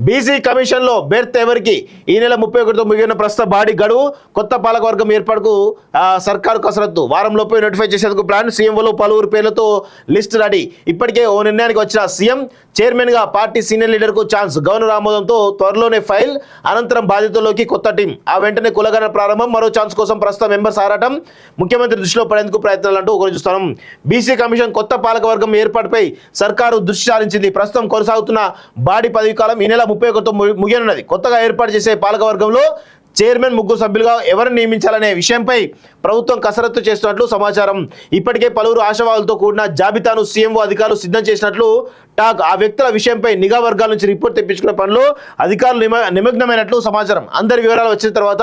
BC కమిషన్లో berth ఎవరికి? ఈ నెల 31తో ముగిన ప్రస్తుత బాడీ గడువు. కొత్త పాలకవర్గం ఏర్పాటుకు సర్కారు కసరత్తు. వారంలోపే నోటిఫై చేసేందుకు ప్లాన్. సీఎంఓలో పలువురు పేర్లతో లిస్ట్ రెడీ. ఇప్పటికే ఓ నిర్ణయానికి వచ్చిన సీఎం. చైర్మన్గా పార్టీ సీనియర్ లీడర్కు ఛాన్స్. గవర్నర్ ఆమోదంతో త్వరలోనే ఫైల్. అనంతరం బాధ్యతల్లోకి కొత్త టీం. ఆ వెంటనే కులగణన ప్రారంభం. మరో ఛాన్స్ కోసం ప్రస్తుతం మెంబర్స్ ఆరాటం. ముఖ్యమంత్రి దృష్టిలో పడేందుకు ప్రయత్నాలు అంటూ ఒకరు చూస్తున్నాం. బీసీ కమిషన్ కొత్త పాలకవర్గం ఏర్పాటుపై సర్కారు దృష్టి సారించింది. ప్రస్తుతం కొనసాగుతున్న బాడీ పదవి కాలం ఈ నెల 31తో ముగియనున్నది. కొత్తగా ఏర్పాటు చేసే పాలకవర్గంలో చైర్మన్, 3 సభ్యులుగా ఎవరిని నియమించాలనే విషయంపై ప్రభుత్వం కసరత్తు చేస్తున్నట్లు సమాచారం. ఇప్పటికే పలువురు ఆశావాదులతో కూడిన జాబితాను సీఎంఓ అధికారులు సిద్ధం చేసినట్లు టాక్. ఆ వ్యక్తుల విషయంపై నిఘా వర్గాల నుంచి రిపోర్ట్ తెప్పించుకునే పనిలో అధికారులు నిమగ్నమైనట్లు సమాచారం. అందరి వివరాలు వచ్చిన తర్వాత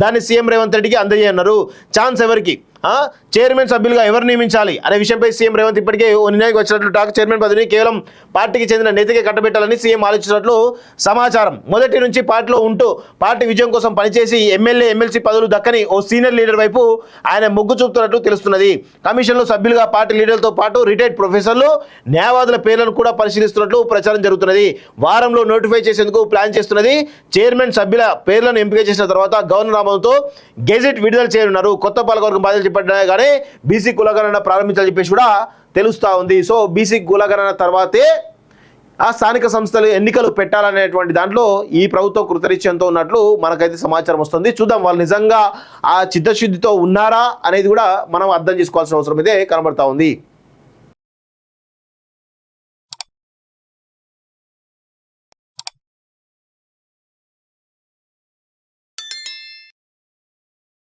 దాన్ని సీఎం రేవంత్ రెడ్డికి అందజేయన్నారు. ఛాన్స్ ఎవరికి? చైర్మన్, సభ్యులుగా ఎవరు నియమించాలి అనే విషయంపై సీఎం రేవంత్ ఇప్పటికే ఓ నిర్ణయానికి వచ్చినట్లు టాక్. చైర్మన్ పదవిని కేవలం పార్టీకి చెందిన నేతకే కట్టబెట్టాలని సీఎం ఆలోచించినట్లు సమాచారం. మొదటి నుంచి పార్టీలో ఉంటూ పార్టీ విజయం కోసం పనిచేసి ఎమ్మెల్యే, ఎమ్మెల్సీ పదవులు దక్కని ఓ సీనియర్ లీడర్ వైపు ఆయన మొగ్గు చూపుతున్నట్లు తెలుస్తున్నది. కమిషన్లో సభ్యులుగా పార్టీ లీడర్లతో పాటు రిటైర్డ్ ప్రొఫెసర్లు, న్యాయవాదుల పేర్లను కూడా పరిశీలిస్తున్నట్లు ప్రచారం జరుగుతున్నది. వారంలో నోటిఫై చేసేందుకు ప్లాన్ చేస్తున్నది. చైర్మన్, సభ్యుల పేర్లను ఎంపిక చేసిన తర్వాత గవర్నర్ ఆమోదంతో గెజెట్ విడుదల చేయనున్నారు. కొత్త పాలకవర్గం బాధ్యతలు చేపట్టినగానే బీసీ కులగణన ప్రారంభించాలని చెప్పేసి కూడా తెలుస్తా ఉంది. సో బీసీ కులగణన తర్వాతే ఆ స్థానిక సంస్థలు ఎన్నికలు పెట్టాలనేటువంటి దాంట్లో ఈ ప్రభుత్వం కృతనిశ్చయంతో ఉన్నట్లు మనకైతే సమాచారం వస్తుంది. చూద్దాం వాళ్ళు నిజంగా ఆ చిత్తశుద్ధితో ఉన్నారా అనేది కూడా మనం అర్థం చేసుకోవాల్సిన అవసరం అయితే కనబడతా ఉంది.